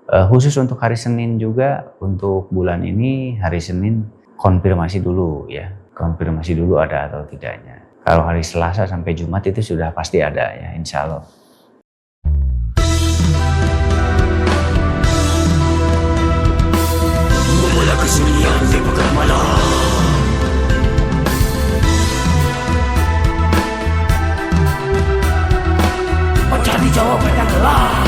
Khusus untuk hari Senin juga, untuk bulan ini hari Senin konfirmasi dulu ya. Konfirmasi dulu ada atau tidaknya. Kalau hari Selasa sampai Jumat itu sudah pasti ada ya, insya Allah. Bola kesunyian di pekan malam. Mencari jawaban yang gelap.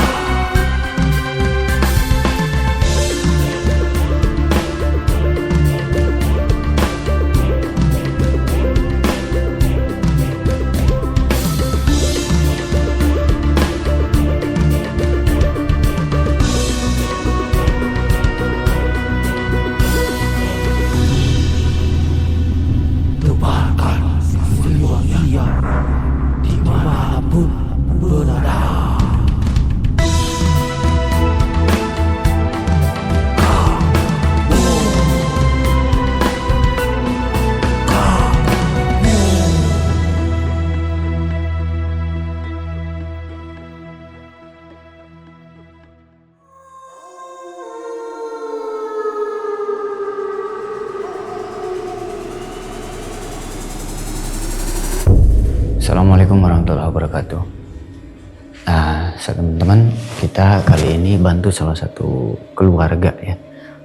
Tebarkan keluarga dimanapun berada. Assalamualaikum warahmatullahi wabarakatuh. Teman-teman, kita kali ini bantu salah satu keluarga ya.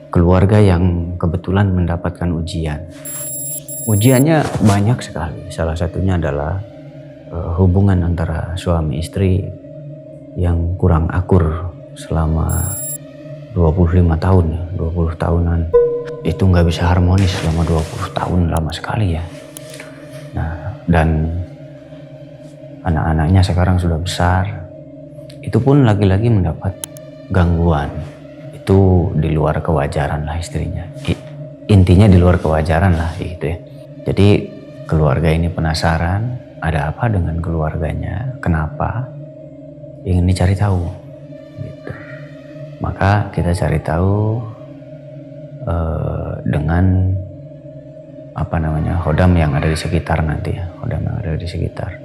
Keluarga yang kebetulan mendapatkan ujian. Ujiannya banyak sekali. Salah satunya adalah hubungan antara suami istri yang kurang akur selama 25 tahun ya, 20 tahunan. Itu nggak bisa harmonis selama 20 tahun, lama sekali ya. Nah, dan anak-anaknya sekarang sudah besar, itu pun lagi-lagi mendapat gangguan. Itu di luar kewajaran lah istrinya. Intinya di luar kewajaran lah gitu ya. Jadi keluarga ini penasaran ada apa dengan keluarganya, kenapa, ingin dicari tahu gitu. Maka kita cari tahu dengan hodam yang ada di sekitar nanti ya, hodam yang ada di sekitar.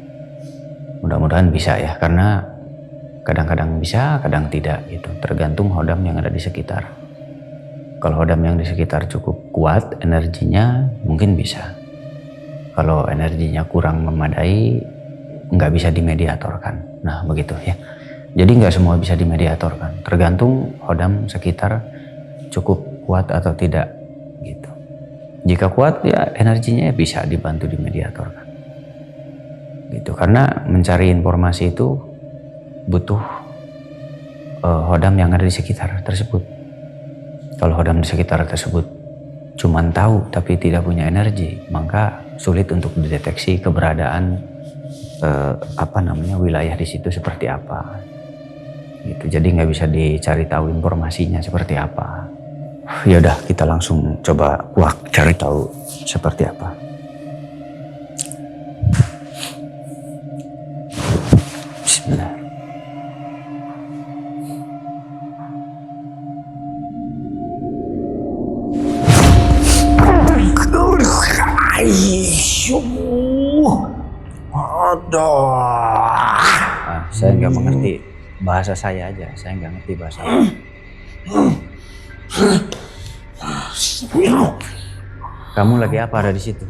Mudah-mudahan bisa ya, karena kadang-kadang bisa, kadang tidak gitu. Tergantung hodam yang ada di sekitar. Kalau hodam yang di sekitar cukup kuat energinya, mungkin bisa. Kalau energinya kurang memadai, nggak bisa dimediatorkan. Nah begitu ya. Jadi nggak semua bisa dimediatorkan. Tergantung hodam sekitar cukup kuat atau tidak gitu. Jika kuat ya energinya bisa dibantu dimediatorkan. Gitu, karena mencari informasi itu butuh hodam yang ada di sekitar tersebut. Kalau hodam di sekitar tersebut cuman tahu tapi tidak punya energi, maka sulit untuk dideteksi keberadaan wilayah di situ seperti apa. Gitu, jadi nggak bisa dicari tahu informasinya seperti apa. Ya udah, kita langsung coba cari tahu seperti apa. Bismillah. Saya nggak mengerti bahasa saya aja, saya nggak ngerti bahasa. Kamu lagi apa ada di situ?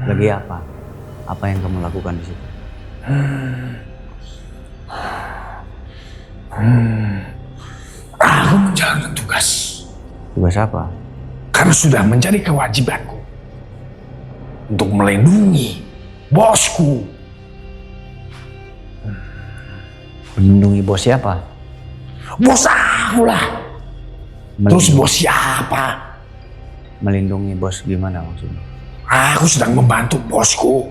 Lagi apa? Apa yang kamu lakukan di situ? Aku menjalankan tugas. Tugas apa? Karena sudah menjadi kewajibanku untuk melindungi bosku. Melindungi bos siapa? Bos aku lah. Terus bos siapa? Melindungi bos gimana maksudnya? Aku sedang membantu bosku.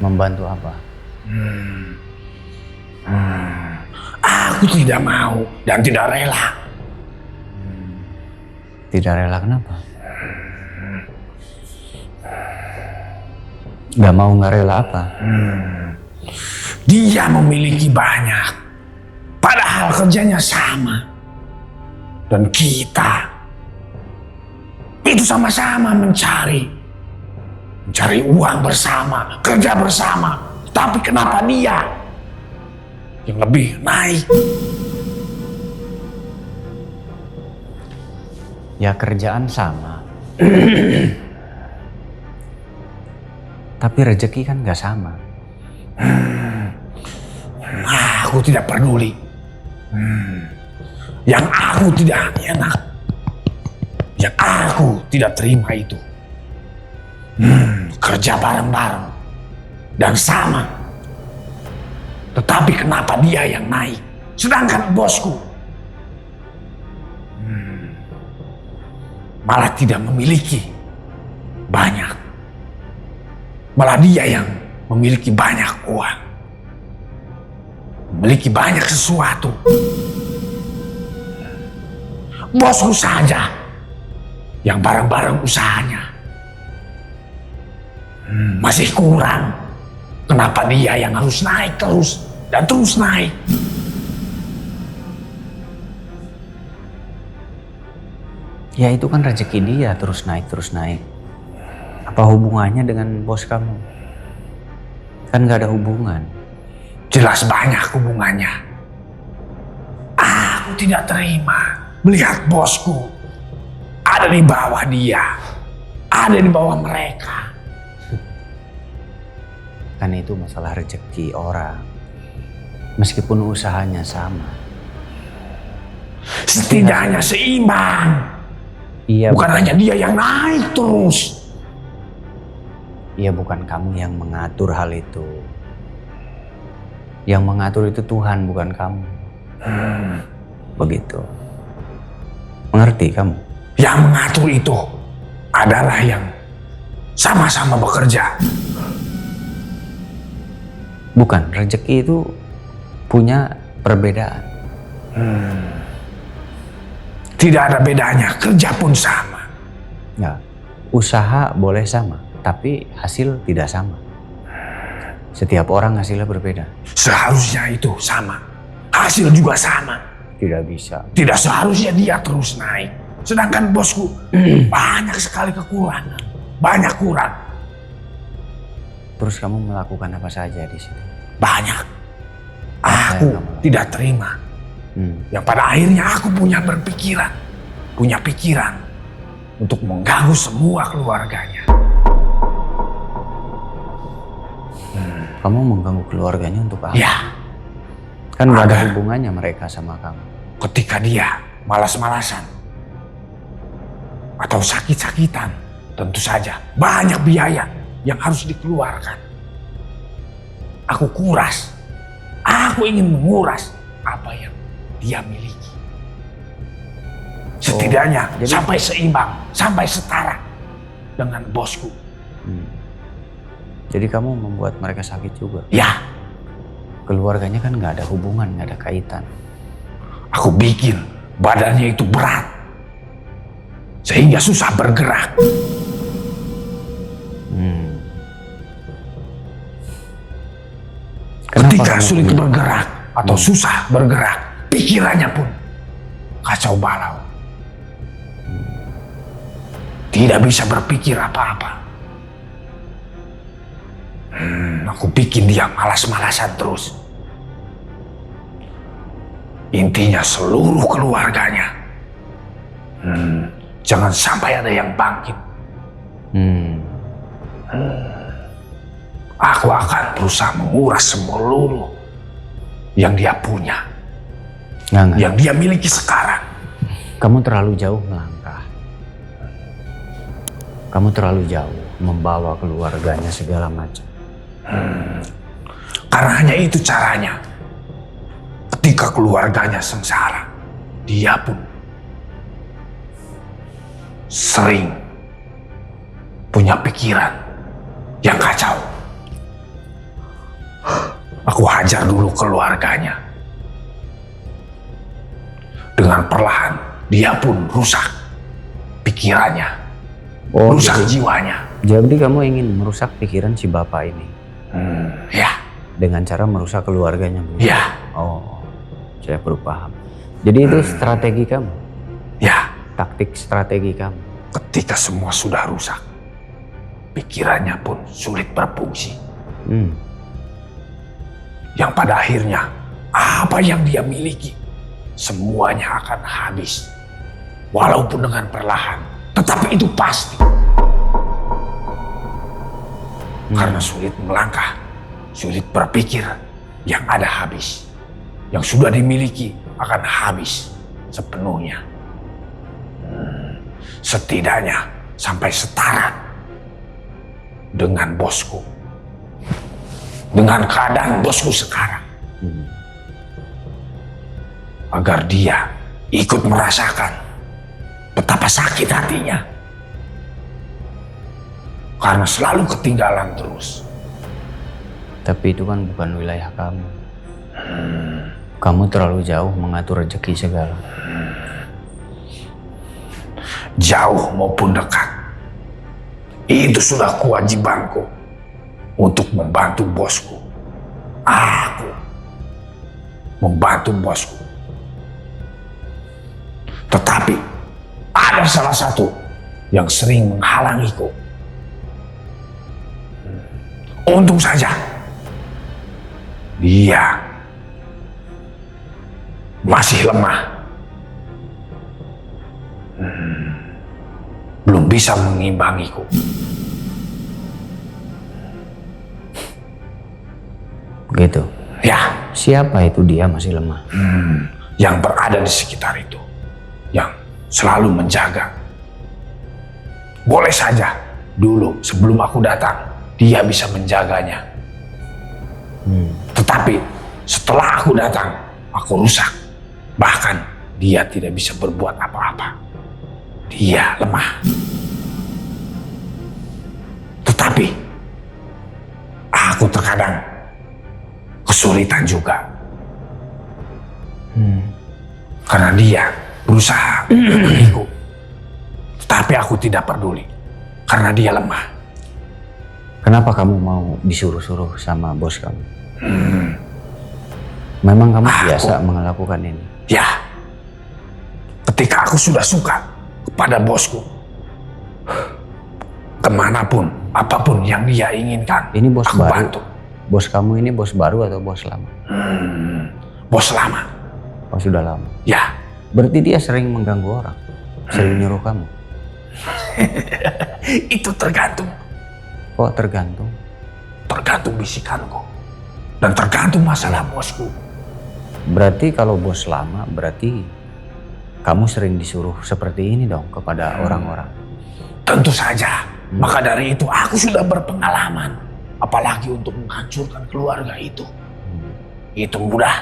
Membantu apa? Aku tidak mau dan tidak rela. Tidak rela kenapa? Gak mau gak rela apa? Dia memiliki banyak, padahal kerjanya sama. Dan kita itu sama-sama mencari uang bersama, kerja bersama. Tapi kenapa dia yang lebih naik? Ya kerjaan sama. Tapi rezeki kan gak sama. Aku tidak peduli. Yang aku tidak enak, yang aku tidak terima itu kerja bareng-bareng dan sama. Tetapi kenapa dia yang naik, sedangkan bosku malah tidak memiliki banyak. Malah dia yang memiliki banyak uang, memiliki banyak sesuatu. Bosku saja yang bareng-bareng usahanya masih kurang. Kenapa dia yang harus naik terus dan terus naik? Ya itu kan rezeki dia terus naik terus naik. Apa hubungannya dengan bos kamu? Kan gak ada hubungan. Jelas banyak hubungannya. Aku tidak terima melihat bosku ada di bawah dia, ada di bawah mereka. Kan itu masalah rezeki orang. Meskipun usahanya sama. Setidaknya seimbang. Iya. Bukan hanya dia yang naik terus. Iya, bukan kamu yang mengatur hal itu. Yang mengatur itu Tuhan, bukan kamu. Begitu. Mengerti kamu? Yang mengatur itu adalah yang sama-sama bekerja. Bukan, rezeki itu punya perbedaan. Tidak ada bedanya, kerja pun sama. Ya, usaha boleh sama, tapi hasil tidak sama. Setiap orang hasilnya berbeda. Seharusnya itu sama, hasil juga sama. Tidak bisa. Tidak seharusnya dia terus naik, sedangkan bosku banyak sekali kekurangan, banyak kurang. Terus kamu melakukan apa saja di situ? Banyak. Aku tidak terima. Yang pada akhirnya aku punya pikiran untuk mengganggu semua keluarganya. Kamu mengganggu keluarganya untuk apa? Ya. Kan gak ada hubungannya mereka sama kamu. Ketika dia malas-malasan atau sakit-sakitan, tentu saja banyak biaya yang harus dikeluarkan. Aku kuras. Aku ingin menguras apa yang dia miliki. Setidaknya sampai seimbang, sampai setara dengan bosku. Jadi kamu membuat mereka sakit juga? Ya. Keluarganya kan gak ada hubungan, gak ada kaitan. Aku bikin badannya itu berat. Sehingga susah bergerak. Ketika sulit bergerak atau susah bergerak, pikirannya pun kacau balau. Tidak bisa berpikir apa-apa. Aku bikin dia malas-malasan terus. Intinya seluruh keluarganya. Jangan sampai ada yang bangkit. Aku akan berusaha menguras seluruh yang dia punya. Yang dia miliki sekarang. Kamu terlalu jauh melangkah. Kamu terlalu jauh membawa keluarganya segala macam. Karena hanya itu caranya. Ketika keluarganya sengsara, dia pun sering punya pikiran yang kacau. Aku hajar dulu keluarganya. Dengan perlahan, dia pun rusak pikirannya, rusak jiwanya. Jadi kamu ingin merusak pikiran si bapak ini? Ya. Dengan cara merusak keluarganya? Ya. Oh, saya baru paham. Jadi itu strategi kamu? Ya. Taktik strategi kamu? Ketika semua sudah rusak, pikirannya pun sulit berfungsi. Yang pada akhirnya, apa yang dia miliki, semuanya akan habis. Walaupun dengan perlahan, tetapi itu pasti. Karena sulit melangkah, sulit berpikir, yang ada habis. Yang sudah dimiliki akan habis sepenuhnya. Setidaknya sampai setara dengan bosku. Dengan keadaan bosku sekarang. Agar dia ikut merasakan betapa sakit hatinya. Karena selalu ketinggalan terus. Tapi itu kan bukan wilayah kamu. Kamu terlalu jauh mengatur rezeki segala. Jauh maupun dekat, itu sudah kewajibanku untuk membantu bosku. Aku membantu bosku. Tetapi ada salah satu yang sering menghalangiku. Untung saja dia masih lemah. Belum bisa mengimbangiku. Begitu. Ya, Siapa itu dia masih lemah? yang berada di sekitar itu, yang selalu menjaga. Boleh saja dulu sebelum aku datang dia bisa menjaganya. Tetapi setelah aku datang, aku rusak. Bahkan dia tidak bisa berbuat apa-apa. Dia lemah. Tetapi aku terkadang kesulitan juga. Karena dia berusaha memberiku. Tetapi aku tidak peduli. Karena dia lemah. Kenapa kamu mau disuruh-suruh sama bos kamu? Memang kamu biasa melakukan ini? Ya, ketika aku sudah suka kepada bosku, kemanapun, apapun yang dia inginkan, Ini bos aku baru? bantu. Bos kamu ini bos baru atau bos lama? Bos lama. Oh, sudah lama. Ya, Berarti dia sering mengganggu orang? Sering nyuruh kamu? itu tergantung. Kok tergantung? Tergantung bisikanku. Dan tergantung masalah bosku. Berarti kalau bos lama, berarti kamu sering disuruh seperti ini dong kepada orang-orang? Tentu saja. Maka dari itu aku sudah berpengalaman. Apalagi untuk menghancurkan keluarga itu. Itu mudah.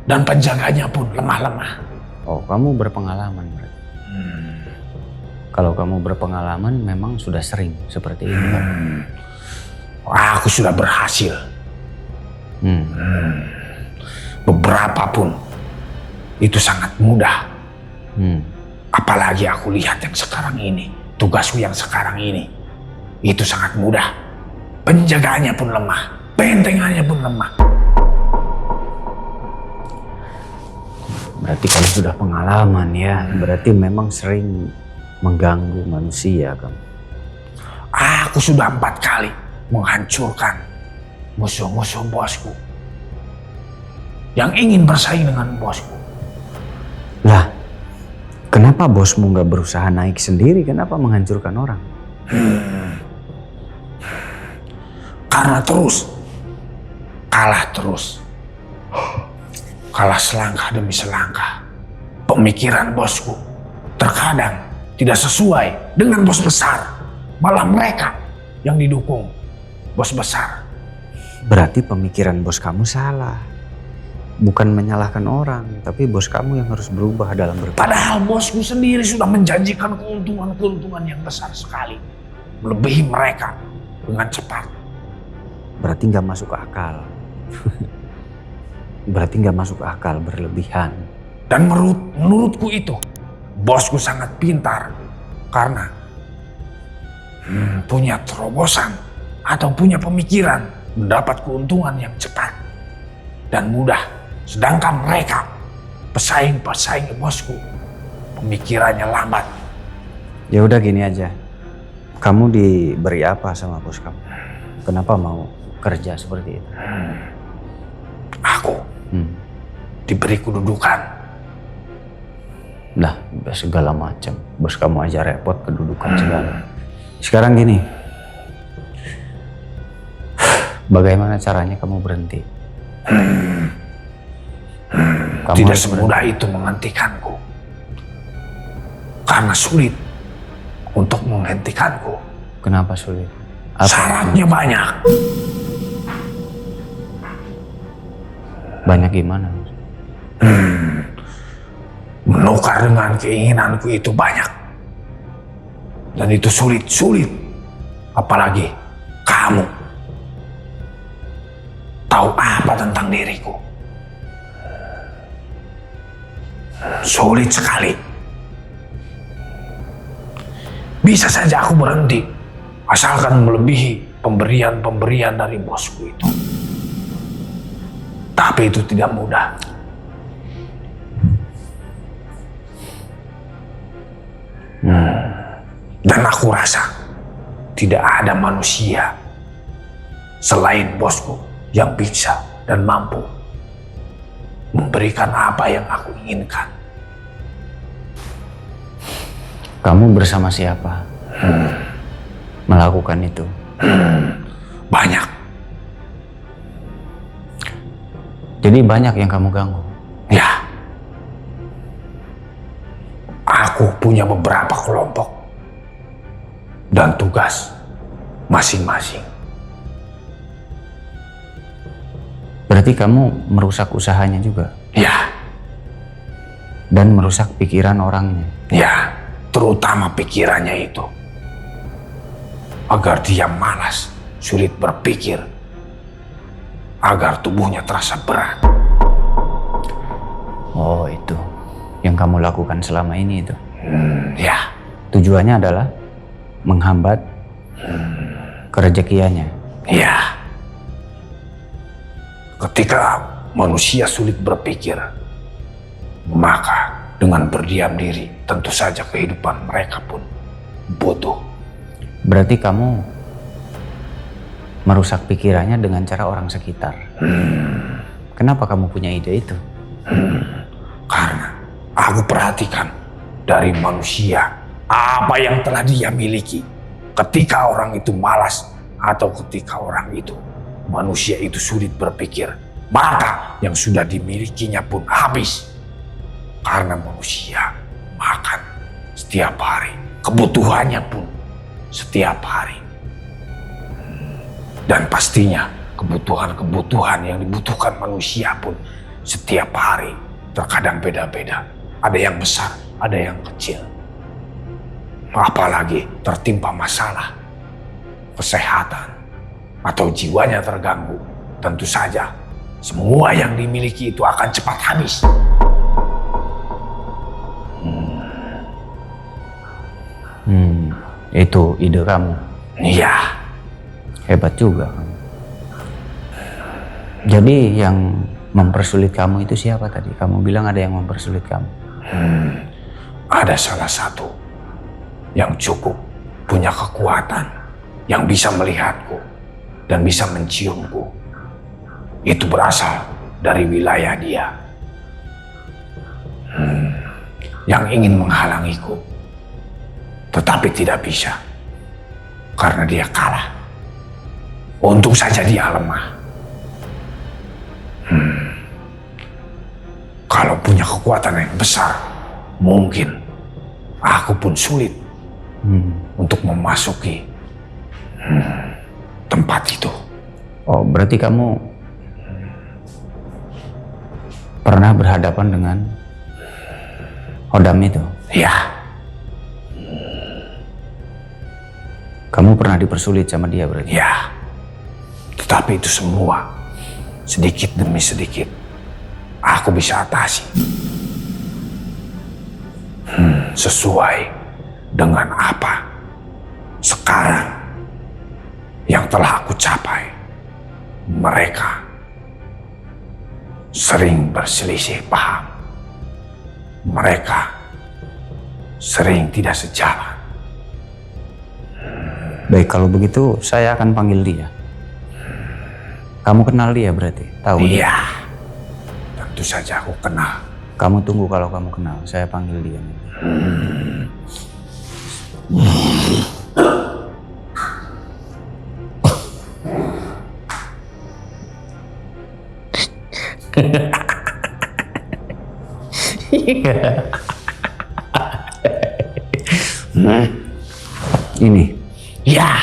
Dan penjaganya pun lemah-lemah. Oh, kamu berpengalaman berarti? Kalau kamu berpengalaman memang sudah sering seperti ini kan? Aku sudah berhasil. Beberapa pun itu sangat mudah. Apalagi aku lihat yang sekarang ini. Tugasku yang sekarang ini. Itu sangat mudah. Penjagaannya pun lemah. Bentengannya pun lemah. Berarti kamu sudah pengalaman ya. Berarti memang sering mengganggu manusia kamu. Aku sudah 4 kali menghancurkan musuh-musuh bosku. Yang ingin bersaing dengan bosku. Lah, kenapa bosmu nggak berusaha naik sendiri? Kenapa menghancurkan orang? Karena kalah terus. Kalah selangkah demi selangkah. Pemikiran bosku terkadang tidak sesuai dengan bos besar. Malah mereka yang didukung bos besar. Berarti pemikiran bos kamu salah. Bukan menyalahkan orang, tapi bos kamu yang harus berubah dalam berpikir. Padahal bosku sendiri sudah menjanjikan keuntungan-keuntungan yang besar sekali. Melebihi mereka dengan cepat. Berarti nggak masuk akal. Berarti nggak masuk akal, berlebihan. Dan menurutku itu, bosku sangat pintar. Karena punya terobosan atau punya pemikiran mendapat keuntungan yang cepat dan mudah. Sedangkan mereka, pesaing-pesaing bosku, pemikirannya lambat. Ya udah gini aja. Kamu diberi apa sama bos kamu? Kenapa mau kerja seperti itu? Aku diberi kedudukan Lah, segala macam. Bos kamu aja repot, kedudukan segala. Sekarang gini, bagaimana caranya kamu berhenti? Kamu Tidak harus semudah itu menghentikanku. Karena sulit untuk menghentikanku. Kenapa sulit? Apa? Syaratnya banyak. Banyak gimana? Menukar dengan keinginanku itu banyak. Dan itu sulit. Apalagi kamu tahu apa tentang diriku. Sulit sekali. Bisa saja aku berhenti, asalkan melebihi pemberian-pemberian dari bosku itu. Tapi itu tidak mudah. Dan aku rasa tidak ada manusia selain bosku yang bisa dan mampu memberikan apa yang aku inginkan. Kamu bersama siapa melakukan itu? Banyak. Jadi banyak yang kamu ganggu? Ya. Aku punya beberapa kelompok dan tugas masing-masing. Berarti kamu merusak usahanya juga? Ya. Dan merusak pikiran orangnya? Ya, terutama pikirannya itu. Agar dia malas, sulit berpikir. Agar tubuhnya terasa berat. Oh, itu yang kamu lakukan selama ini itu? Ya. Tujuannya adalah menghambat kerejekiannya? Ya. Ketika manusia sulit berpikir, maka dengan berdiam diri tentu saja kehidupan mereka pun butuh. Berarti kamu merusak pikirannya dengan cara orang sekitar. Kenapa kamu punya ide itu? Karena aku perhatikan dari manusia apa yang telah dia miliki. Ketika orang itu malas atau ketika orang itu manusia itu sulit berpikir, maka yang sudah dimilikinya pun habis. Karena manusia makan setiap hari, kebutuhannya pun setiap hari. Dan pastinya kebutuhan-kebutuhan yang dibutuhkan manusia pun setiap hari terkadang beda-beda. Ada yang besar, ada yang kecil. Apalagi tertimpa masalah kesehatan atau jiwanya terganggu, tentu saja semua yang dimiliki itu akan cepat habis. Itu ide kamu? Iya. Hebat juga kamu. Jadi yang mempersulit kamu itu siapa tadi? Kamu bilang ada yang mempersulit kamu. Ada salah satu yang cukup punya kekuatan, yang bisa melihatku dan bisa menciumku. Itu berasal dari wilayah dia. Yang ingin menghalangiku, tetapi tidak bisa karena dia kalah. Untung saja dia lemah. Kalau punya kekuatan yang besar, mungkin aku pun sulit untuk memasuki tempat itu. Oh, berarti kamu pernah berhadapan dengan Hodam itu? Ya. Kamu pernah dipersulit sama dia berarti? Ya. Tetapi itu semua sedikit demi sedikit aku bisa atasi. Sesuai dengan apa sekarang yang telah aku capai. Mereka sering berselisih paham. Mereka sering tidak sejalan. Baik, kalau begitu saya akan panggil dia. Kamu kenal dia berarti? Tahu? Iya. Tentu saja aku kenal. Kamu tunggu kalau kamu kenal, saya panggil dia. Ini. Ya.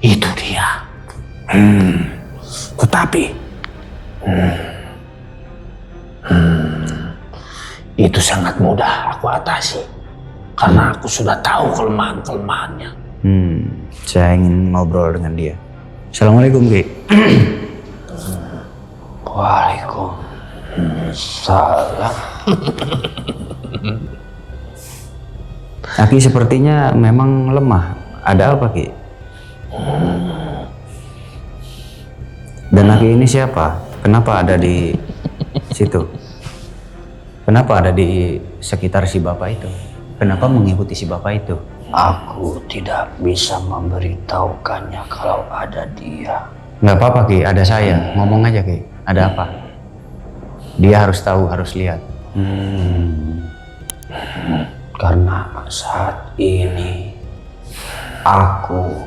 Itu dia. Tetapi itu sangat mudah aku atasi karena aku sudah tahu kelemahan-kelemahannya. Saya ingin ngobrol dengan dia. Assalamualaikum, Ki. Waalaikumsalam. Aki sepertinya memang lemah. Ada apa, Ki? Dan Aki ini siapa? Kenapa ada di situ? Kenapa ada di sekitar si bapak itu? Kenapa mengikuti si bapak itu? Aku tidak bisa memberitahukannya kalau ada dia. Nggak apa-apa, Ki. Ada saya. Ngomong aja, Ki. Ada apa? Dia harus tahu, harus lihat. Karena saat ini aku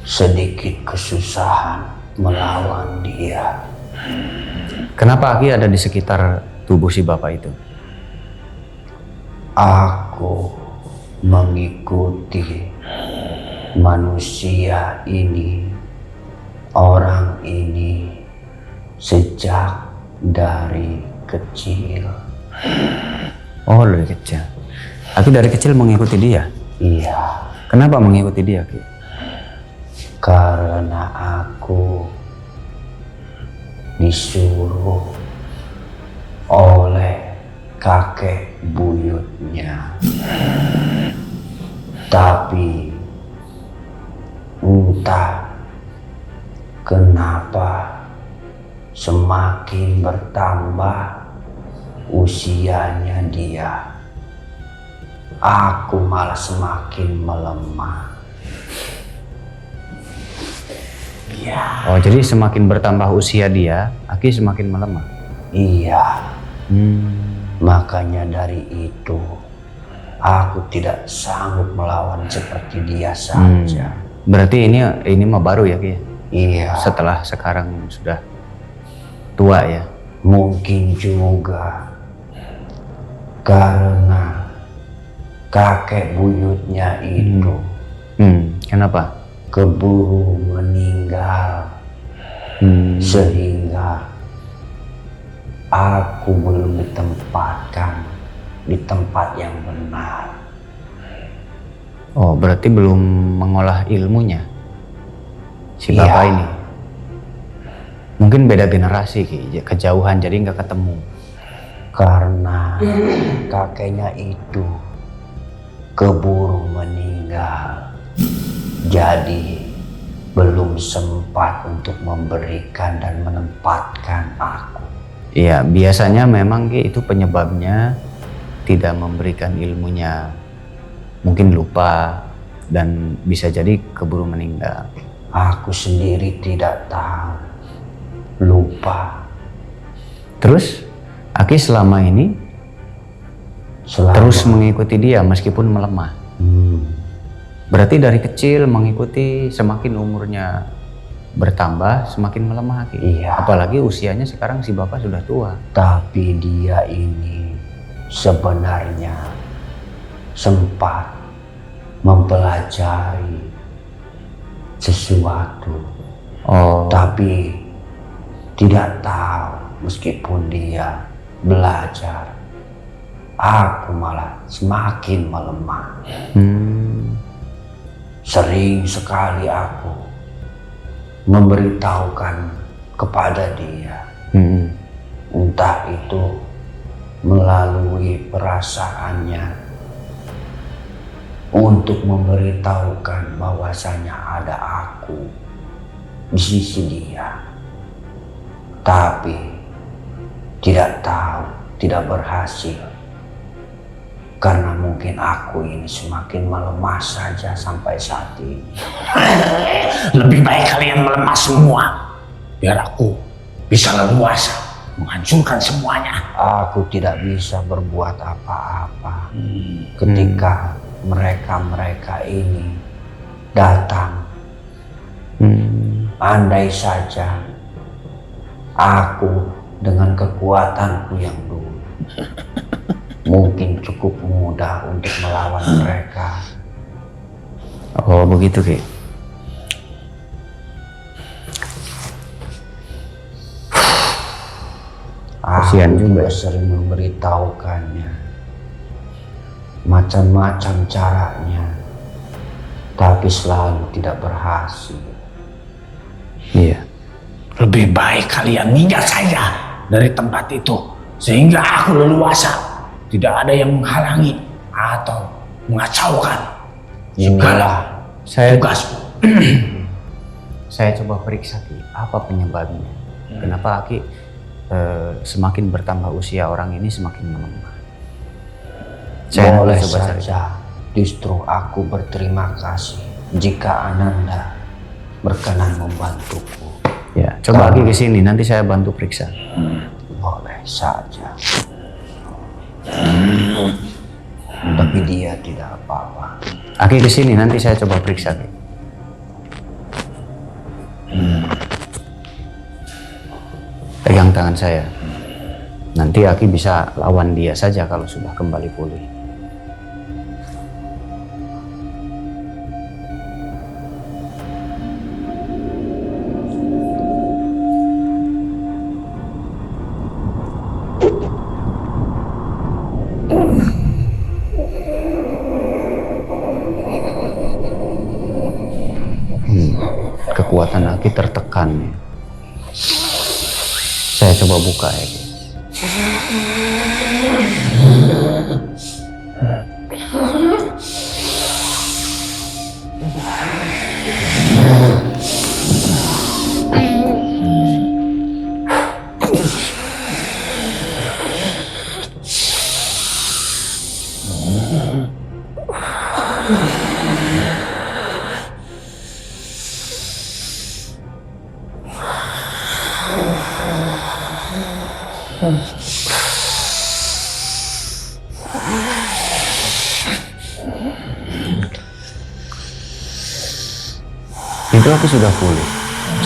sedikit kesusahan melawan dia. Kenapa Aki ada di sekitar tubuh si bapak itu? Aku mengikuti manusia ini, orang ini sejak dari kecil. Oh, dari kecil. Aki dari kecil mengikuti dia? Iya. Kenapa mengikuti dia, Ki? Karena aku disuruh oleh kakek buyutnya. Tapi entah kenapa semakin bertambah usianya dia, aku malah semakin melemah. Ya. Oh, jadi semakin bertambah usia dia, Aki semakin melemah? Iya. Makanya dari itu aku tidak sanggup melawan seperti dia saja. Berarti ini mah baru ya, Ki? Iya. Setelah sekarang sudah tua ya? Mungkin juga karena kakek buyutnya itu Kenapa? keburu meninggal, sehingga aku belum ditempatkan di tempat yang benar. Oh, berarti belum mengolah ilmunya si bapak Iya. ini? Mungkin beda generasi, Ki, kejauhan jadi nggak ketemu. Karena kakeknya itu keburu meninggal, jadi belum sempat untuk memberikan dan menempatkan aku. Iya, biasanya memang, Ki, itu penyebabnya tidak memberikan ilmunya. Mungkin lupa dan bisa jadi keburu meninggal. Aku sendiri tidak tahu, lupa. Terus Aki selama ini terus mengikuti dia meskipun melemah. Berarti dari kecil mengikuti, semakin umurnya bertambah semakin melemah, Ki. Iya. Apalagi usianya sekarang si bapak sudah tua. Tapi dia ini sebenarnya sempat mempelajari sesuatu. Oh. Tapi tidak tahu, meskipun dia belajar, aku malah semakin melemah. Sering sekali aku memberitahukan kepada dia, entah itu melalui perasaannya, untuk memberitahukan bahwasanya ada aku di sisi dia. Tapi tidak tahu, tidak berhasil. Karena mungkin aku ini semakin melemah saja sampai saat ini. Lebih baik kalian melemah semua. biar aku bisa leluasa menghancurkan semuanya. Aku tidak bisa berbuat apa-apa ketika mereka-mereka ini datang. Andai saja aku dengan kekuatanku yang dulu mungkin cukup mudah untuk melawan mereka. Oh begitu Ki. Kasihan Aku juga. juga sering memberitahukannya macam-macam caranya, tapi selalu tidak berhasil. Iya. Lebih baik kalian minggat saja dari tempat itu sehingga aku leluasa, tidak ada yang menghalangi atau mengacaukan segala Saya tugasku. Saya coba periksa Ki, apa penyebabnya? Kenapa Ki semakin bertambah usia orang ini semakin melemah? Saya Boleh coba cari. saja, justru aku berterima kasih jika Ananda berkenan membantuku. Ya, coba Ki ke sini, nanti saya bantu periksa. Boleh saja. Tapi dia tidak apa-apa. Aki ke sini, nanti saya coba periksa Ki. Pegang tangan saya. Nanti Aki bisa lawan dia saja kalau sudah kembali pulih. Kekuatan Aki tertekan. Saya coba buka ya Ki. Itu Aki sudah pulih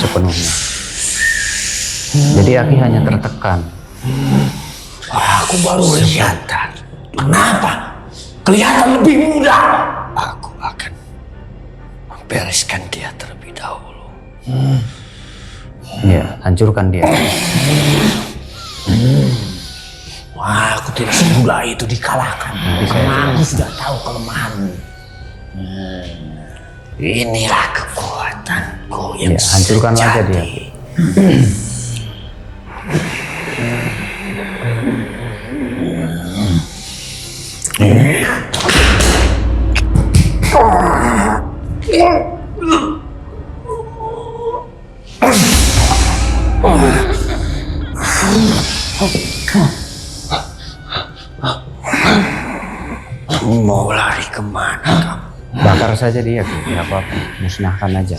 sepenuhnya. Jadi Aki hanya tertekan. Aku baru lihat. Kenapa? Kelihatan lebih muda. Aku akan membereskan dia terlebih dahulu. Ya, hancurkan dia. Wah, aku tidak semudah itu dikalahkan. Karena aku sudah tahu kelemahanmu. Inilah kekuatanku yang Ya, hancurkan aja dia. sejati. Mau lari kemana kamu? Bakar saja dia, nggak apa-apa. Musnahkan aja.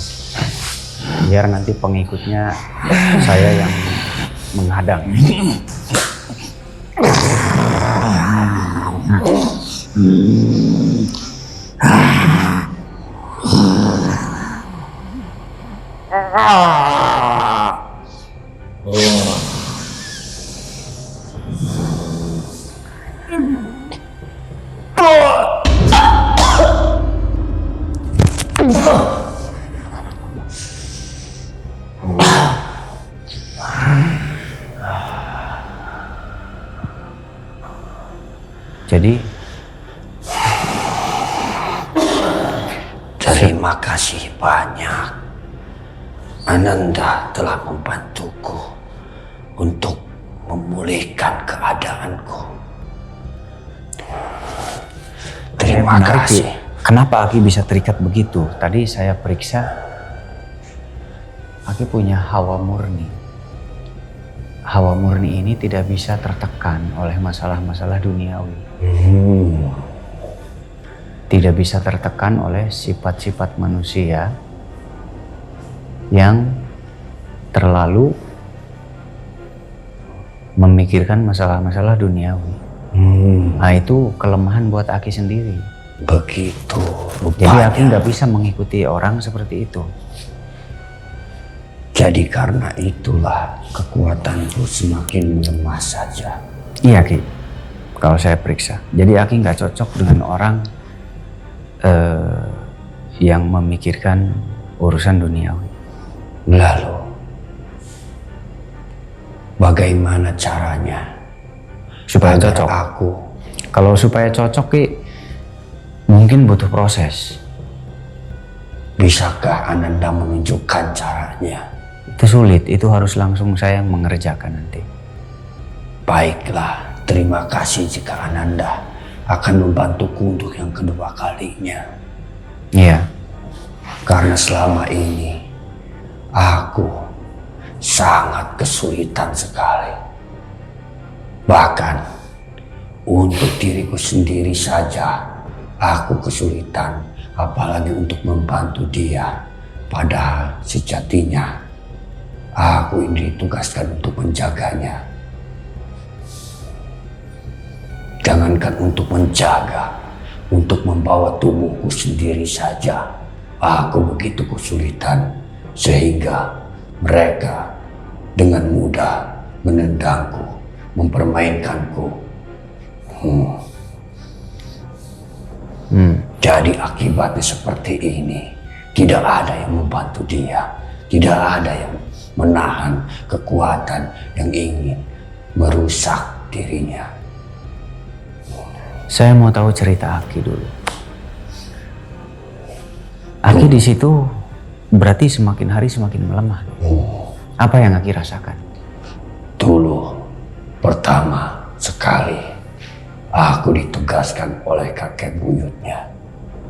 Biar nanti pengikutnya saya yang menghadang. Jadi Terima kasih banyak. Ananda telah membantuku untuk memulihkan keadaanku. Terima menarik, Ki. kasih. Kenapa Aki bisa terikat begitu? Tadi saya periksa, Aki punya hawa murni. Hawa murni ini tidak bisa tertekan oleh masalah-masalah duniawi. Tidak bisa tertekan oleh sifat-sifat manusia yang terlalu memikirkan masalah-masalah duniawi. Nah itu kelemahan buat Aki sendiri. Begitu. Jadi Aki nggak bisa mengikuti orang seperti itu. Jadi karena itulah kekuatanku semakin melemah saja. Iya Ki, kalau saya periksa. Jadi Aki nggak cocok dengan orang yang memikirkan urusan duniawi. Lalu, bagaimana caranya Supaya agar cocok. aku Kalau supaya cocok Ki, mungkin butuh proses. bisakah Ananda menunjukkan caranya? Itu sulit, itu harus langsung saya yang mengerjakan nanti. Baiklah, terima kasih jika Ananda akan membantuku untuk yang kedua kalinya. Iya. Karena selama ini aku sangat kesulitan sekali. Bahkan untuk diriku sendiri saja aku kesulitan, apalagi untuk membantu dia. Padahal sejatinya aku ini ditugaskan untuk menjaganya. Jangankan untuk menjaga, untuk membawa tubuhku sendiri saja aku begitu kesulitan, sehingga mereka dengan mudah menendangku, mempermainkanku. Jadi akibatnya seperti ini. Tidak ada yang membantu dia, tidak ada yang menahan kekuatan yang ingin merusak dirinya. Saya mau tahu cerita Aki dulu. Aki di situ berarti semakin hari semakin melemah. Apa yang Aki rasakan? Dulu pertama sekali aku ditugaskan oleh kakek buyutnya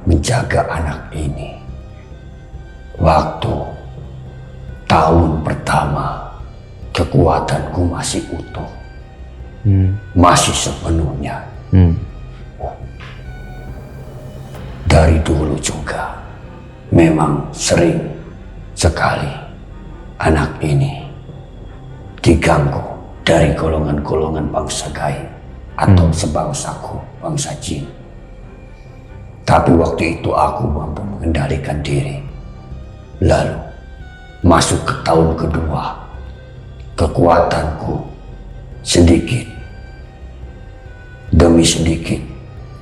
menjaga anak ini. Waktu tahun pertama kekuatanku masih utuh, masih sepenuhnya. Dari dulu juga memang sering sekali anak ini diganggu dari golongan-golongan bangsa gaib atau sebangsaku, bangsa jin. Tapi waktu itu aku mampu mengendalikan diri. Lalu masuk ke tahun kedua, kekuatanku sedikit demi sedikit,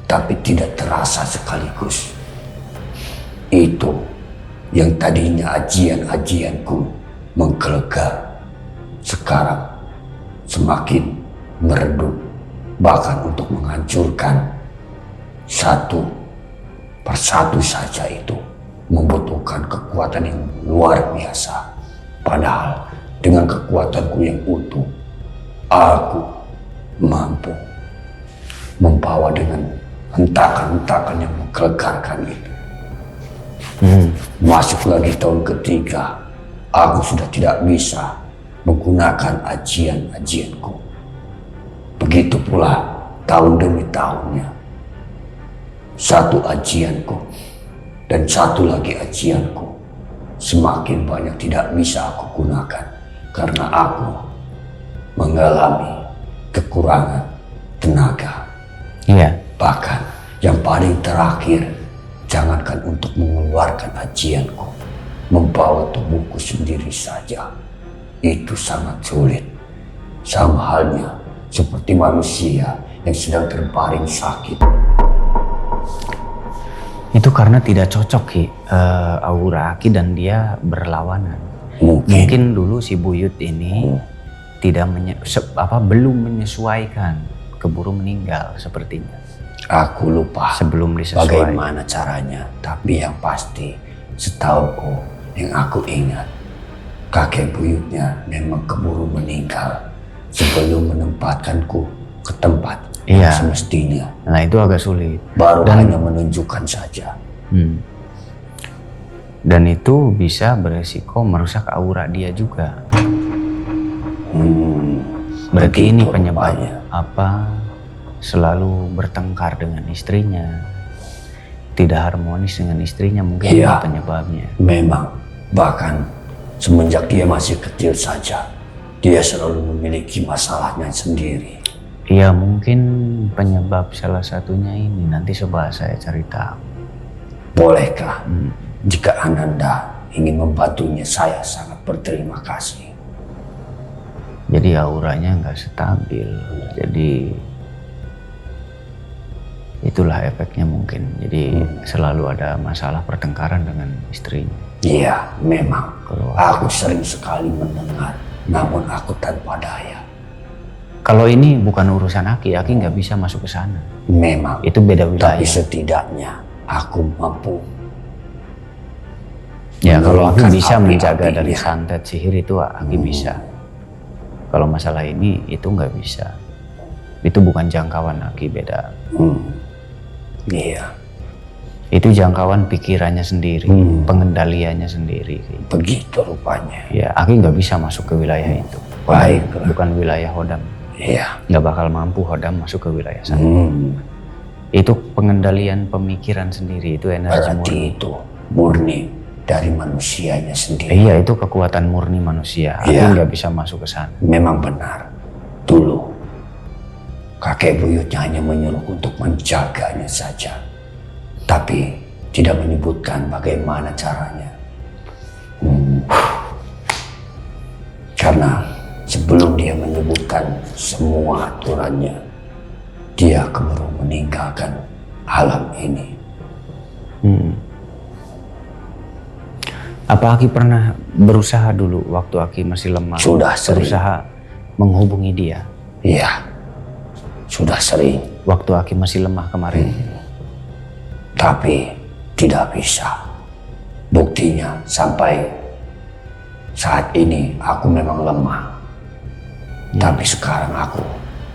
tapi tidak terasa sekaligus. Itu yang tadinya ajian-ajianku menggelegar, sekarang semakin meredup, bahkan untuk menghancurkan satu persatu saja itu membutuhkan kekuatan yang luar biasa. Padahal dengan kekuatanku yang utuh, aku mampu membawa dengan hentakan-hentakan yang menggelegarkan itu. Masuk lagi tahun ketiga, aku sudah tidak bisa menggunakan ajian-ajianku. Begitu pula tahun demi tahunnya. Satu ajianku dan satu lagi ajianku semakin banyak tidak bisa aku gunakan karena aku mengalami kekurangan tenaga. Iya. Bahkan yang paling terakhir, jangankan untuk mengeluarkan ajianku, membawa tubuhku sendiri saja itu sangat sulit. Sama halnya seperti manusia yang sedang terbaring sakit. Itu karena tidak cocok Ki, aura Aki dan dia berlawanan. Mungkin dulu si Buyut ini tidak belum menyesuaikan, keburu meninggal sepertinya. Aku lupa Sebelum disesuaikan. bagaimana caranya, tapi yang pasti setauku yang aku ingat, kakek buyutnya memang keburu meninggal sebelum menempatkanku ke tempat yang semestinya. Nah itu agak sulit. Baru hanya menunjukkan saja. Dan itu bisa beresiko merusak aura dia juga. Berarti ini penyebabnya apa? Selalu bertengkar dengan istrinya, tidak harmonis dengan istrinya, mungkin itu penyebabnya. Memang bahkan Semenjak dia masih kecil saja, dia selalu memiliki masalahnya sendiri. Ya mungkin penyebab salah satunya ini, nanti coba saya cari tahu. Bolehkah? Jika Ananda ingin membantunya, saya sangat berterima kasih. Jadi auranya nggak stabil, jadi itulah efeknya mungkin. Jadi selalu ada masalah pertengkaran dengan istrinya. Iya, memang. Kalau Aku sering sekali mendengar, namun aku tanpa daya. Kalau ini bukan urusan Aki nggak bisa masuk ke sana. Memang. Itu beda wilayah. Tapi setidaknya aku mampu. Ya kalau Aki menurunkan bisa menjaga api-apinya. dari santet sihir itu Aki bisa. Kalau masalah ini itu nggak bisa. Itu bukan jangkauan Aki, beda. Iya, Itu jangkauan pikirannya sendiri, pengendaliannya sendiri. begitu rupanya. Ya Aki nggak bisa masuk ke wilayah itu. Baiklah. Bukan wilayah Hodam. Iya. Nggak bakal mampu Hodam masuk ke wilayah sana. Itu pengendalian pemikiran sendiri, itu energi Berarti murni. itu murni dari manusianya sendiri. Iya, itu kekuatan murni manusia. Aki Iya. nggak bisa masuk ke sana. Memang benar. Dulu kakek buyutnya hanya menyuruh untuk menjaganya saja, tapi tidak menyebutkan bagaimana caranya. Karena sebelum dia menyebutkan semua aturannya, dia keburu meninggalkan alam ini. Apa Aki pernah berusaha dulu waktu Aki masih lemah? Sudah sering. Berusaha menghubungi dia. Iya, sudah sering, Waktu Aki masih lemah kemarin. tapi tidak bisa. Buktinya sampai saat ini aku memang lemah. Tapi sekarang aku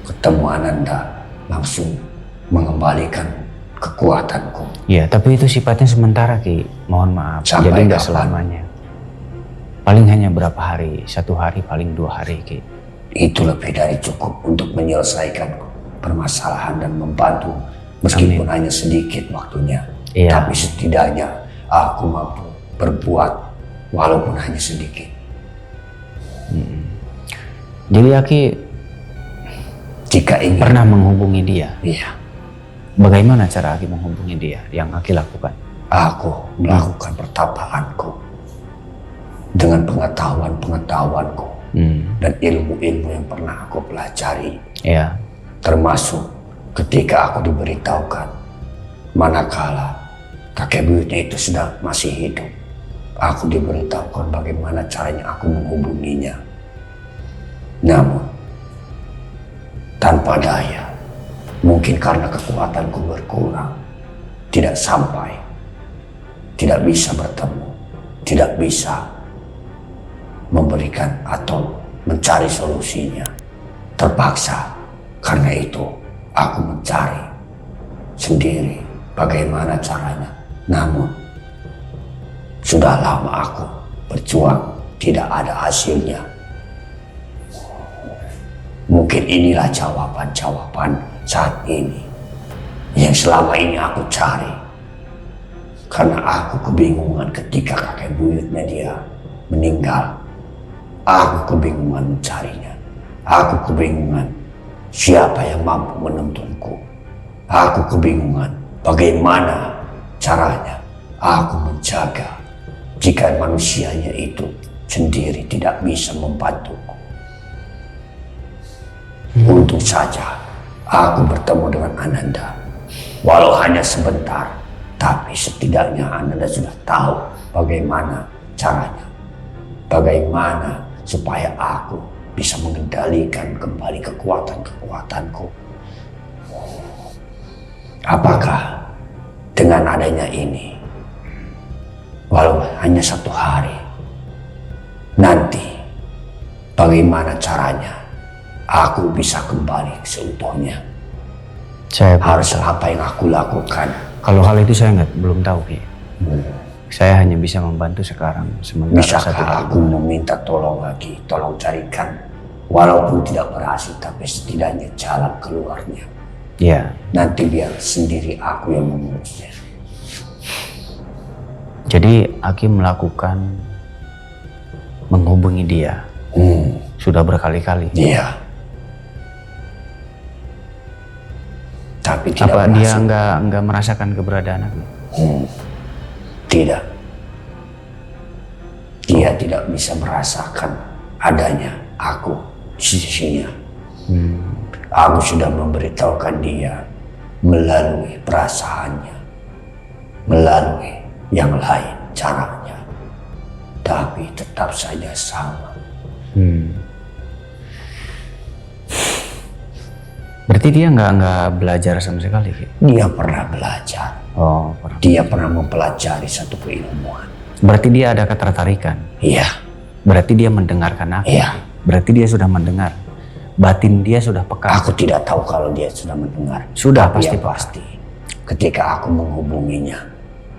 ketemu Ananda, langsung mengembalikan kekuatanku. Iya, tapi itu sifatnya sementara Ki. Mohon maaf. Sampai Jadi nggak kapan? selamanya. Paling hanya berapa hari? 1 hari, paling 2 hari Ki. Itu lebih dari cukup untuk menyelesaikan permasalahan dan membantu, meskipun hanya sedikit waktunya. Iya. Tapi setidaknya aku mampu berbuat walaupun hanya sedikit. Jadi Aki Jika ingin, pernah menghubungi dia. iya, Bagaimana cara Aki menghubungi dia yang Aki lakukan? aku melakukan pertapaanku dengan pengetahuan-pengetahuanku dan ilmu-ilmu yang pernah aku pelajari. Iya. Termasuk ketika aku diberitahukan manakala kakek buyutnya itu sedang masih hidup, aku diberitahukan bagaimana caranya aku menghubunginya. Namun tanpa daya, mungkin karena kekuatanku berkurang, tidak sampai, tidak bisa bertemu, tidak bisa memberikan atau mencari solusinya. Terpaksa, karena itu aku mencari sendiri bagaimana caranya. Namun sudah lama aku berjuang, tidak ada hasilnya. Mungkin inilah jawaban-jawaban saat ini yang selama ini aku cari. Karena aku kebingungan ketika kakek buyutnya dia meninggal. Aku kebingungan mencarinya. Aku kebingungan siapa yang mampu menuntunku. Aku kebingungan bagaimana caranya aku menjaga jika manusianya itu sendiri tidak bisa membantuku. Untung saja aku bertemu dengan Ananda. Walau hanya sebentar, tapi setidaknya Ananda sudah tahu bagaimana caranya. Bagaimana supaya aku bisa mengendalikan kembali kekuatan-kekuatanku. Apakah dengan adanya ini, walau hanya 1 hari, nanti bagaimana caranya aku bisa kembali seutuhnya? Saya Harus apa yang aku lakukan? Kalau hal itu saya belum tahu Ki. Saya hanya bisa membantu sekarang sementara 1 Bisakah hari. aku meminta tolong lagi? Tolong carikan, walaupun tidak berhasil, tapi setidaknya jalan keluarnya. Ya, Nanti biar sendiri aku yang mengurusnya. jadi Aki melakukan menghubungi dia. Sudah berkali-kali. Iya. Tapi tidak Apa dia berhasil. nggak merasakan keberadaan aku? Tidak. Dia tidak bisa merasakan adanya aku di sisinya. Aku sudah memberitahukan dia melalui perasaannya, melalui yang lain caranya. Tapi tetap saja sama. Berarti dia nggak belajar sama sekali, Ki? Dia pernah belajar. Oh, pernah. Dia pernah mempelajari satu keilmuan. Berarti dia ada ketertarikan. Iya, Berarti dia mendengarkan aku. iya. Berarti dia sudah mendengar. Batin dia sudah peka. Aku tidak tahu kalau dia sudah mendengar. Sudah, Tapi pasti yang peka. pasti. Ketika aku menghubunginya,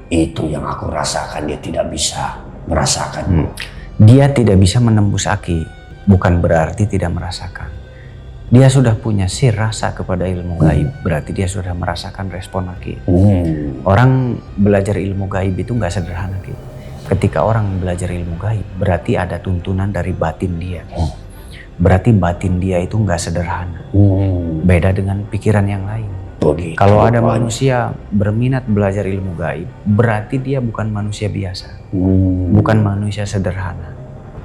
itu yang aku rasakan, dia tidak bisa merasakan. Dia tidak bisa menembus Aki. Bukan berarti tidak merasakan. Dia sudah punya sir rasa kepada ilmu gaib. Berarti dia sudah merasakan respon Aki. Orang belajar ilmu gaib itu nggak sederhana, Ki. Ketika orang belajar ilmu gaib, berarti ada tuntunan dari batin dia. Berarti batin dia itu nggak sederhana. Beda dengan pikiran yang lain. Begitu. Kalau ada rupanya. manusia berminat belajar ilmu gaib, berarti dia bukan manusia biasa. Bukan manusia sederhana.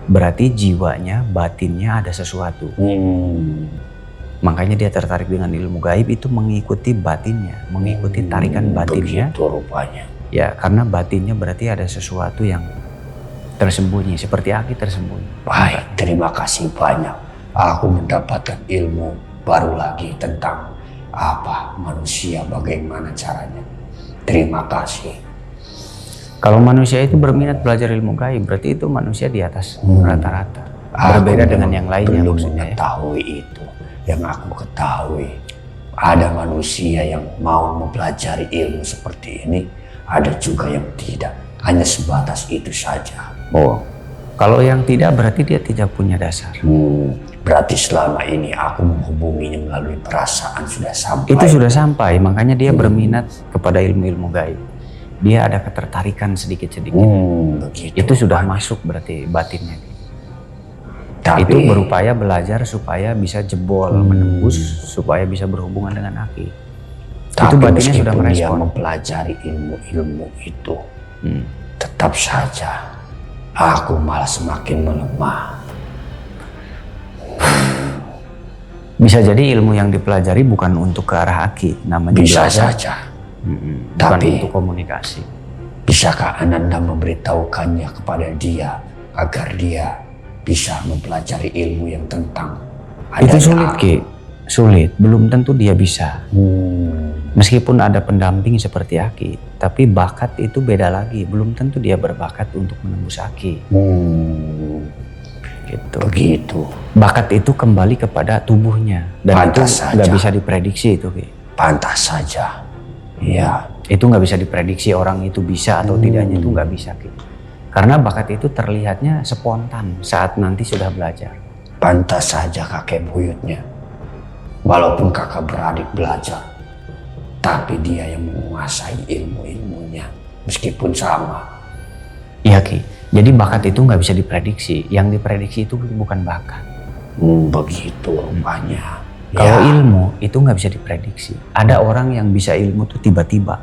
Berarti jiwanya, batinnya ada sesuatu. Makanya dia tertarik dengan ilmu gaib itu mengikuti batinnya, mengikuti tarikan batinnya. Begitu rupanya. Ya, karena batinnya berarti ada sesuatu yang tersembunyi, seperti Aki tersembunyi. Baik, terima kasih banyak. Aku mendapatkan ilmu baru lagi tentang apa manusia, bagaimana caranya. Terima kasih. Kalau manusia itu berminat belajar ilmu gaib, berarti itu manusia di atas rata-rata. Berbeda dengan yang lainnya belum maksudnya ya. mengetahui itu. Yang aku ketahui, ada manusia yang mau mempelajari ilmu seperti ini, ada juga yang tidak. Hanya sebatas itu saja. Oh, kalau yang tidak berarti dia tidak punya dasar. Berarti selama ini aku menghubunginya melalui perasaan sudah sampai. Itu sudah sampai, makanya dia berminat kepada ilmu-ilmu gaib. Dia ada ketertarikan sedikit-sedikit. Begitu. Itu sudah masuk berarti batinnya. Tapi, Itu berupaya belajar supaya bisa jebol, menembus, supaya bisa berhubungan dengan Aki. tapi Itu batinnya meskipun sudah dia merespon. mempelajari ilmu-ilmu itu, tetap saja aku malah semakin melemah. Bisa jadi ilmu yang dipelajari bukan untuk ke arah Aki, namanya Bisa belajar. saja. Bukan Tapi- untuk komunikasi. Bisakah Ananda memberitahukannya kepada dia agar dia bisa mempelajari ilmu yang tentang Itu adanya sulit, aku? Ki. Sulit, belum tentu dia bisa. Meskipun ada pendamping seperti Aki, tapi bakat itu beda lagi. Belum tentu dia berbakat untuk menembus Aki. Gitu. Begitu. Bakat itu kembali kepada tubuhnya. Dan itu Pantas nggak saja. bisa diprediksi itu, Ki. Pantas saja. Ya, Itu nggak bisa diprediksi orang itu bisa atau tidaknya itu nggak bisa, Ki. Karena bakat itu terlihatnya spontan saat nanti sudah belajar. pantas saja kakek buyutnya. Walaupun kakak beradik belajar, tapi dia yang menguasai ilmu-ilmunya. Meskipun sama. Iya, Ki. Jadi bakat itu nggak bisa diprediksi. Yang diprediksi itu bukan bakat. Begitu rupanya. Kalau Ya, ilmu itu nggak bisa diprediksi. Ada orang yang bisa ilmu tuh tiba-tiba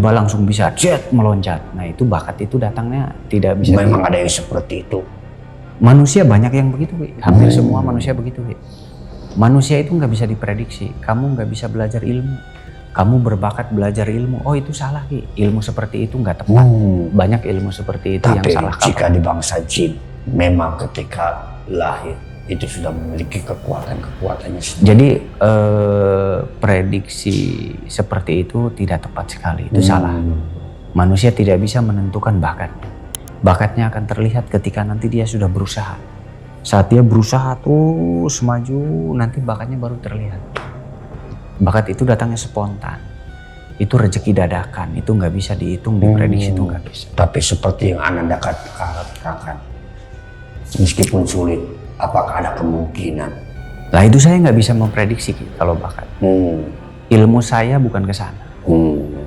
langsung bisa jet meloncat. Nah itu bakat itu datangnya tidak bisa. memang ada yang seperti itu. Manusia banyak yang begitu, Wi. Hampir semua manusia begitu, Wi. Manusia itu nggak bisa diprediksi. Kamu nggak bisa belajar ilmu. Kamu berbakat belajar ilmu. Oh itu salah, Ki. Ilmu seperti itu nggak tepat. Banyak ilmu seperti itu yang Tapi salah jika kaprah. di bangsa jin, memang ketika lahir itu sudah memiliki kekuatannya sendiri. Jadi prediksi seperti itu tidak tepat sekali. Itu salah. Manusia tidak bisa menentukan bakatnya. Bakatnya akan terlihat ketika nanti dia sudah berusaha. Saat dia berusaha terus maju, nanti bakatnya baru terlihat. Bakat itu datangnya spontan. Itu rezeki dadakan. Itu nggak bisa dihitung, diprediksi itu nggak bisa. Tapi seperti yang Ananda katakan, meskipun sulit, apakah ada kemungkinan? Lah itu saya nggak bisa memprediksi, Ki, kalau bakat. Ilmu saya bukan ke sana.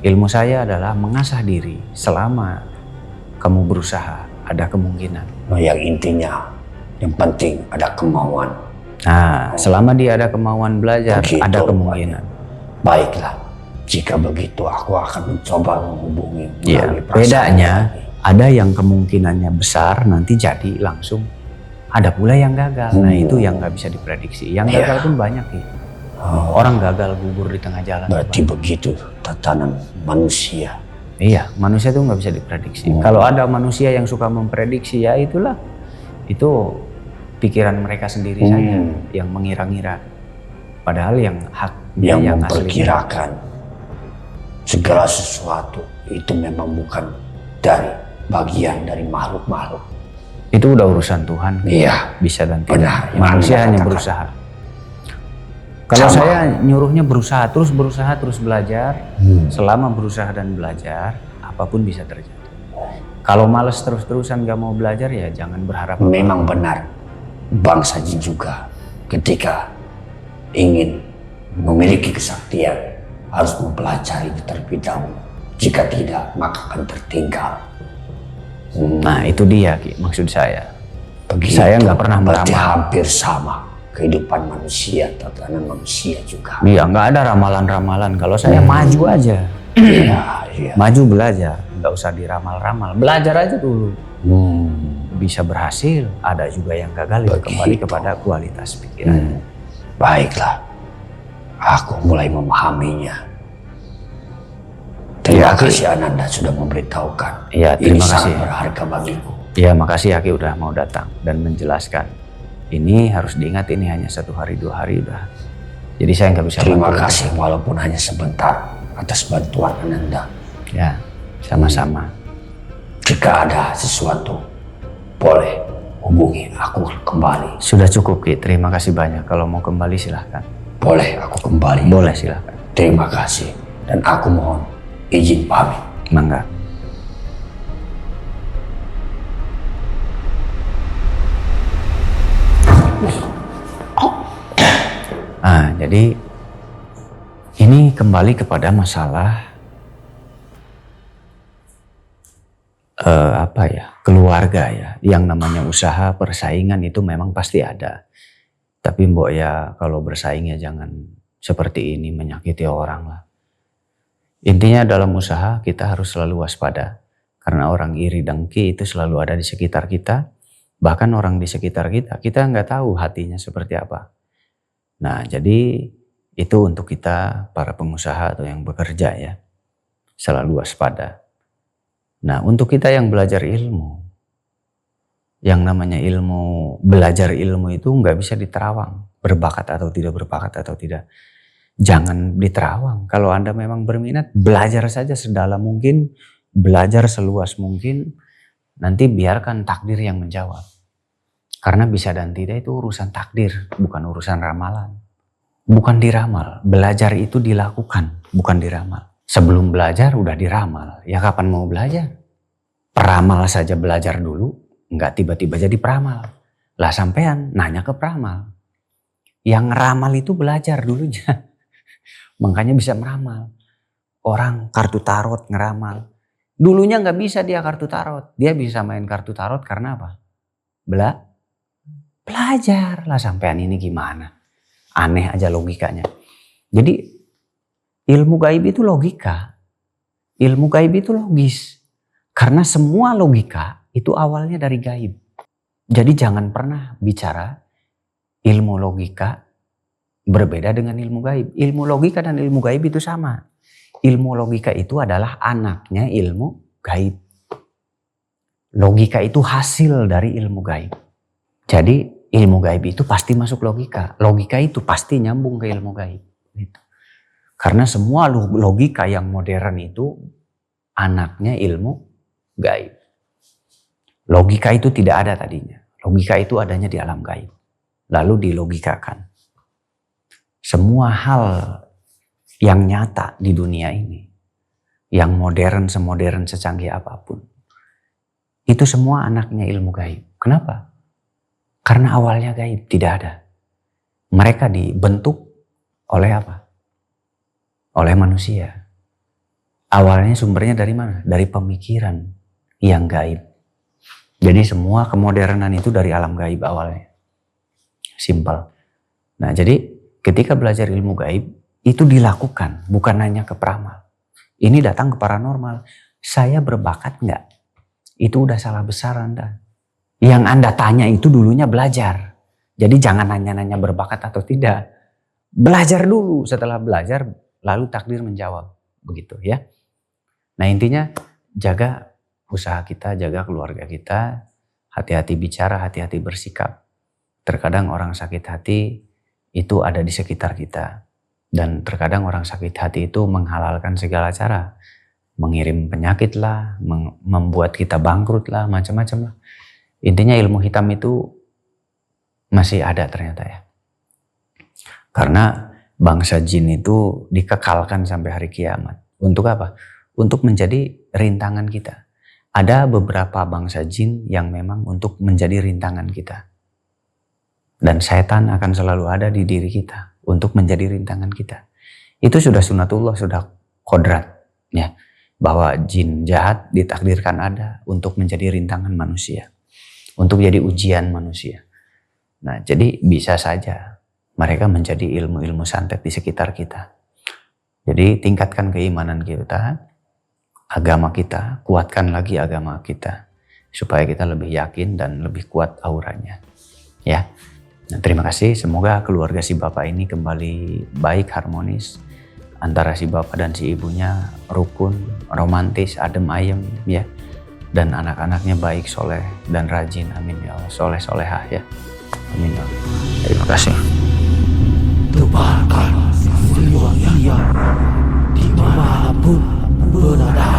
Ilmu saya adalah mengasah diri selama kamu berusaha, ada kemungkinan. Nah, yang intinya, yang penting ada kemauan. Nah, selama dia ada kemauan belajar, Begitu, ada kemungkinan. Baiklah, jika begitu aku akan mencoba menghubungi Iya, melalui perasaan bedanya lagi. ada yang kemungkinannya besar nanti jadi langsung, ada pula yang gagal. Nah itu yang nggak bisa diprediksi. Yang gagal pun banyak nih. Orang gagal gugur di tengah jalan. Berarti begitu tatanan manusia. Iya, manusia itu nggak bisa diprediksi. Kalau ada manusia yang suka memprediksi, ya itulah, itu pikiran mereka sendiri saja yang mengira-ngira. Padahal yang haknya Yang yang memperkirakan segala sesuatu itu memang bukan dari bagian dari makhluk-makhluk. itu udah urusan Tuhan. Iya, Bisa dan tidak. benar. Manusia Yang hanya Anda berusaha. Kalau Sama. saya nyuruhnya berusaha terus belajar. Selama berusaha dan belajar, apapun bisa terjadi. Kalau males terus-terusan gak mau belajar, ya jangan berharap. Memang benar, bangsa jin juga ketika ingin memiliki kesaktian harus mempelajari terlebih dahulu. Jika tidak, maka akan tertinggal. Nah itu dia Ki, maksud saya. Begitu, Saya nggak pernah berarti meramal. hampir sama kehidupan manusia, tatanan manusia juga. Iya, nggak ada ramalan-ramalan. Kalau saya maju aja, Iya, iya. maju belajar, nggak usah diramal-ramal. Belajar aja dulu. Bisa berhasil, ada juga yang gagal. Itu kembali Begitu. kepada kualitas pikiran. Baiklah, aku mulai memahaminya. Terima Ya, Ki. kasih Ananda sudah memberitahukan. Iya, Ini terima sangat kasih. berharga bagiku. Ya, makasih Aki udah mau datang dan menjelaskan. Ini harus diingat, ini hanya 1 hari 2 hari udah. Jadi saya nggak bisa. Terima bantu. kasih walaupun hanya sebentar atas bantuan Ananda. Ya, sama-sama. Jika ada sesuatu, boleh hubungi aku kembali. Sudah cukup Ki, terima kasih banyak. Kalau mau kembali silahkan. Boleh aku kembali. Boleh silahkan. Terima kasih. Dan aku mohon izin pamit. Mangga. Jadi ini kembali kepada masalah keluarga ya. Yang namanya usaha persaingan itu memang pasti ada. Tapi mbok ya kalau bersaingnya jangan seperti ini, menyakiti orang lah. Intinya dalam usaha kita harus selalu waspada. Karena orang iri dengki itu selalu ada di sekitar kita. Bahkan orang di sekitar kita nggak tahu hatinya seperti apa. Nah, jadi itu untuk kita para pengusaha atau yang bekerja ya. Selalu waspada. Nah, untuk kita yang belajar ilmu, yang namanya ilmu, belajar ilmu itu nggak bisa diterawang. Berbakat atau tidak, berbakat atau tidak. Jangan diterawang. Kalau Anda memang berminat, belajar saja sedalam mungkin, belajar seluas mungkin, nanti biarkan takdir yang menjawab. Karena bisa dan tidak itu urusan takdir, bukan urusan ramalan. Bukan diramal, belajar itu dilakukan, bukan diramal. Sebelum belajar udah diramal, ya kapan mau belajar? Peramal saja belajar dulu, nggak tiba-tiba jadi peramal. Lah sampean nanya ke peramal. Yang ngeramal itu belajar dulunya. Makanya bisa meramal. Orang kartu tarot ngeramal. Dulunya nggak bisa dia kartu tarot. Dia bisa main kartu tarot karena apa? Belajar lah sampean ini gimana. Aneh aja logikanya. Jadi ilmu gaib itu logika. Ilmu gaib itu logis. Karena semua logika itu awalnya dari gaib. Jadi jangan pernah bicara ilmu logika berbeda dengan ilmu gaib. Ilmu logika dan ilmu gaib itu sama. Ilmu logika itu adalah anaknya ilmu gaib. Logika itu hasil dari ilmu gaib. Jadi ilmu gaib itu pasti masuk logika. Logika itu pasti nyambung ke ilmu gaib. Gitu. Karena semua logika yang modern itu anaknya ilmu gaib. Logika itu tidak ada tadinya. Logika itu adanya di alam gaib. Lalu dilogikakan. Semua hal yang nyata di dunia ini, yang modern, semodern, secanggih apapun, itu semua anaknya ilmu gaib. Kenapa? Karena awalnya gaib, tidak ada. Mereka dibentuk oleh apa? Oleh manusia. Awalnya sumbernya dari mana? Dari pemikiran yang gaib. Jadi semua kemodernan itu dari alam gaib awalnya. Simpel. Nah jadi ketika belajar ilmu gaib itu dilakukan, bukan hanya ke peramal. Ini datang ke paranormal. Saya berbakat nggak? Itu udah salah besar Anda. Yang Anda tanya itu dulunya belajar. Jadi jangan nanya-nanya berbakat atau tidak. Belajar dulu, setelah belajar lalu takdir menjawab. Begitu ya. Nah intinya jaga usaha kita, jaga keluarga kita. Hati-hati bicara, hati-hati bersikap. Terkadang orang sakit hati itu ada di sekitar kita. Dan terkadang orang sakit hati itu menghalalkan segala cara. Mengirim penyakit lah, membuat kita bangkrut lah, macam-macam lah. Intinya ilmu hitam itu masih ada ternyata ya. Karena bangsa jin itu dikekalkan sampai hari kiamat. Untuk apa? Untuk menjadi rintangan kita. Ada beberapa bangsa jin yang memang untuk menjadi rintangan kita. Dan setan akan selalu ada di diri kita untuk menjadi rintangan kita. Itu sudah sunatullah, sudah kodrat. Ya, bahwa jin jahat ditakdirkan ada untuk menjadi rintangan manusia. Untuk jadi ujian manusia. Nah, jadi bisa saja mereka menjadi ilmu-ilmu santet di sekitar kita. Jadi tingkatkan keimanan kita, agama kita, kuatkan lagi agama kita. Supaya kita lebih yakin dan lebih kuat auranya. Ya. Nah, terima kasih, semoga keluarga si bapak ini kembali baik, harmonis. Antara si bapak dan si ibunya rukun, romantis, adem ayem ya. Dan anak-anaknya baik, soleh, dan rajin, amin ya Allah. Soleh, solehah ya. Amin ya Allah. Terima kasih. Tebarkan riwayat dimanapun berada.